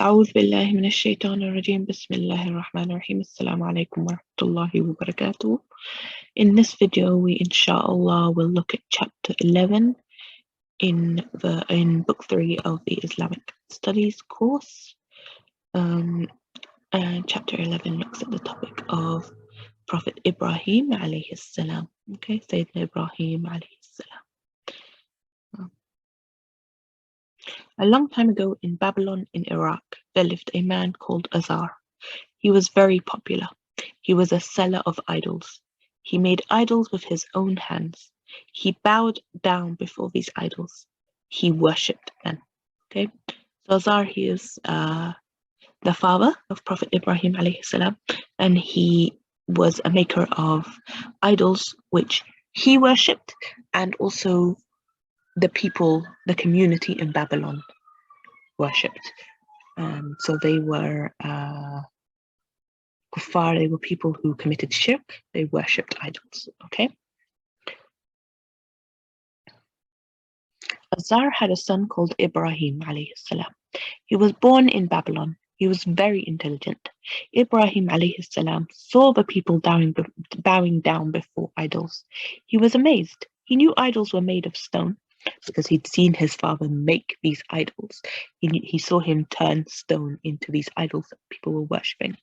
أعوذ بالله من الشيطان الرجيم بسم الله الرحمن الرحيم السلام عليكم ورحمة الله وبركاته. In this video we inshallah will look at chapter 11 in book 3 of the Islamic Studies course. And chapter 11 looks at the topic of Prophet Ibrahim alayhi salam. Okay, Sayyidina Ibrahim alayhi salam. A long time ago in Babylon in Iraq, there lived a man called Azar. He was very popular. He was a seller of idols. He made idols with his own hands. He bowed down before these idols. He worshipped them. Okay, so Azar, he is the father of Prophet Ibrahim alayhi salam, and he was a maker of idols which he worshipped, and also the people, the community in Babylon worshipped. So they were kuffar, they were people who committed shirk, they worshipped idols, okay? Azar had a son called Ibrahim alayhi salam. He was born in Babylon. He was very intelligent. Ibrahim alayhi salam saw the people bowing down before idols. He was amazed. He knew idols were made of stone because he'd seen his father make these idols. He saw him turn stone into these idols that people were worshipping.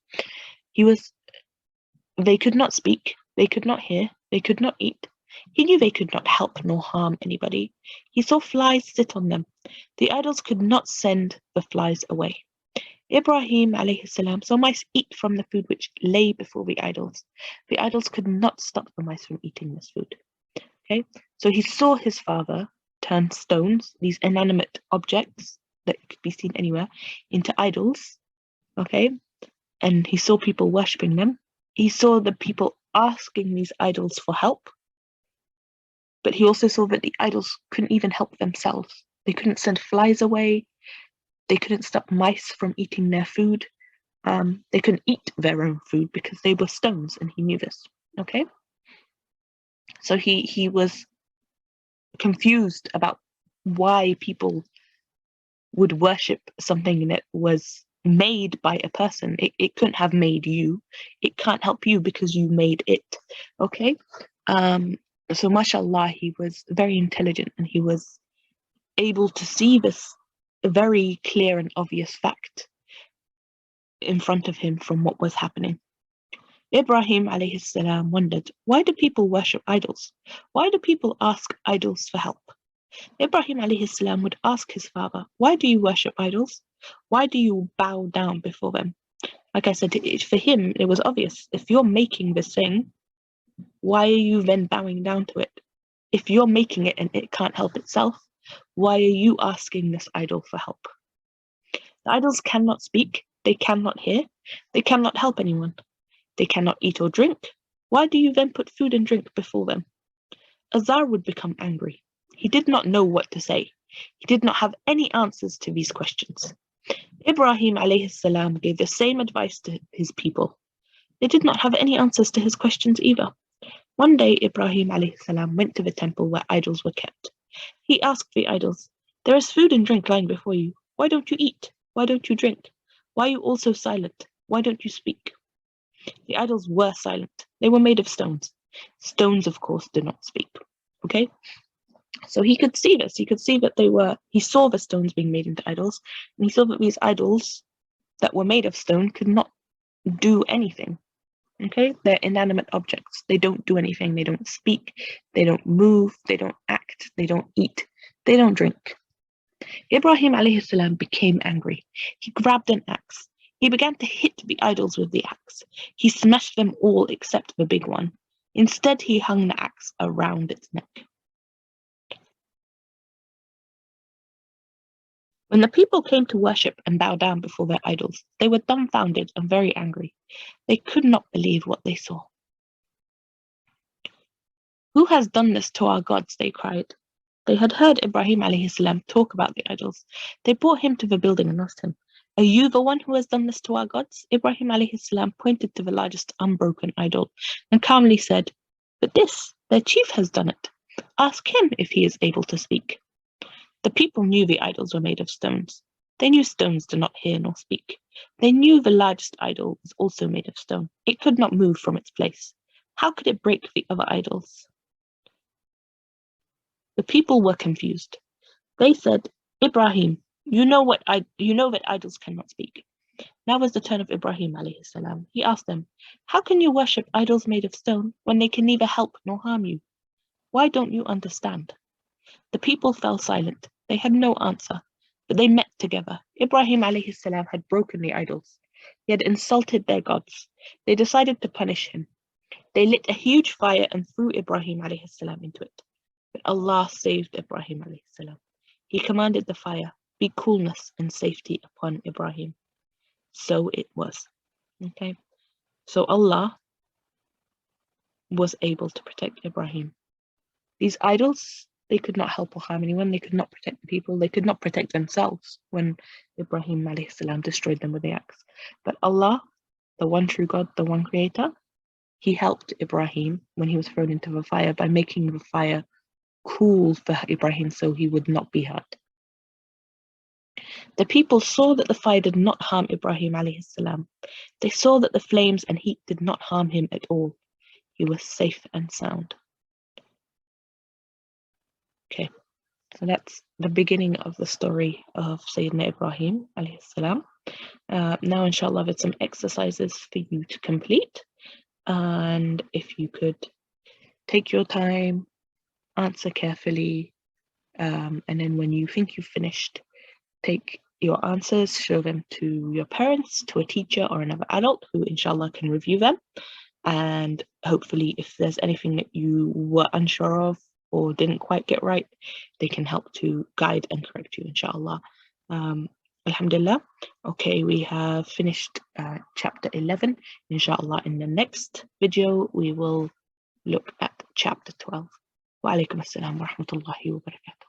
They could not speak, they could not hear, they could not eat. He knew they could not help nor harm anybody. He saw flies sit on them. The idols could not send the flies away. Ibrahim alayhi salam saw mice eat from the food which lay before the idols. The idols could not stop the mice from eating this food. Okay, so he saw his father turn stones, these inanimate objects that could be seen anywhere, into idols. Okay, and he saw people worshipping them. He saw the people asking these idols for help. But he also saw that the idols couldn't even help themselves. They couldn't send flies away. They couldn't stop mice from eating their food. They couldn't eat their own food because they were stones, and he knew this. Okay? So he was confused about why people would worship something that was made by a person. It couldn't have made you. It can't help you because you made it. Okay? So mashallah, he was very intelligent, and he was able to see this very clear and obvious fact in front of him from what was happening. Ibrahim alayhi salam wondered, why do people worship idols? Why do people ask idols for help? Ibrahim alayhi salam would ask his father, why do you worship idols? Why do you bow down before them? Like I said, for him, it was obvious. If you're making this thing, why are you then bowing down to it? If you're making it and it can't help itself, why are you asking this idol for help? The idols cannot speak, they cannot hear, they cannot help anyone. They cannot eat or drink. Why do you then put food and drink before them? Azar would become angry. He did not know what to say. He did not have any answers to these questions. Ibrahim alayhi salam gave the same advice to his people. They did not have any answers to his questions either. One day, Ibrahim alayhi salam went to the temple where idols were kept. He asked the idols, there is food and drink lying before you. Why don't you eat? Why don't you drink? Why are you all so silent? Why don't you speak? The idols were silent. They were made of stones. Stones, of course, do not speak. Okay? So he could see this. He could see that he saw the stones being made into idols, and he saw that these idols that were made of stone could not do anything. Okay? They're inanimate objects. They don't do anything. They don't speak. They don't move. They don't act. They don't eat. They don't drink. Ibrahim alayhi salam became angry. He grabbed an axe. He began to hit the idols with the axe. He smashed them all except the big one. Instead, he hung the axe around its neck. When the people came to worship and bow down before their idols, they were dumbfounded and very angry. They could not believe what they saw. Who has done this to our gods? They cried. They had heard Ibrahim alayhi salam talk about the idols. They brought him to the building and asked him, are you the one who has done this to our gods? Ibrahim alayhi salam pointed to the largest unbroken idol and calmly said, but this, their chief has done it. Ask him if he is able to speak. The people knew the idols were made of stones. They knew stones do not hear nor speak. They knew the largest idol was also made of stone. It could not move from its place. How could it break the other idols? The people were confused. They said, Ibrahim, you know that idols cannot speak. Now was the turn of Ibrahim alayhi salam. He asked them, how can you worship idols made of stone when they can neither help nor harm you? Why don't you understand? The people fell silent. They had no answer, but they met together. Ibrahim alayhi salam had broken the idols. He had insulted their gods. They decided to punish him. They lit a huge fire and threw Ibrahim alayhi salam into it. But Allah saved Ibrahim alayhi salam. He commanded the fire, be coolness and safety upon Ibrahim. So it was. Okay. So Allah was able to protect Ibrahim. These idols, they could not help or harm anyone. They could not protect the people. They could not protect themselves when Ibrahim alayhi salam destroyed them with the axe. But Allah, the one true God, the one creator, he helped Ibrahim when he was thrown into the fire by making the fire cool for Ibrahim so he would not be hurt. The people saw that the fire did not harm Ibrahim alayhi salam. They saw that the flames and heat did not harm him at all. He was safe and sound. Okay, so that's the beginning of the story of Sayyidina Ibrahim alayhi salam. Now, inshallah, there's some exercises for you to complete. And if you could take your time, answer carefully, and then when you think you've finished, take your answers, show them to your parents, to a teacher or another adult who inshallah can review them. And hopefully if there's anything that you were unsure of or didn't quite get right, they can help to guide and correct you, inshallah. Alhamdulillah. Okay, we have finished chapter 11. Inshallah, in the next video, we will look at chapter 12. Wa alaikum assalam wa rahmatullahi wa barakatuh.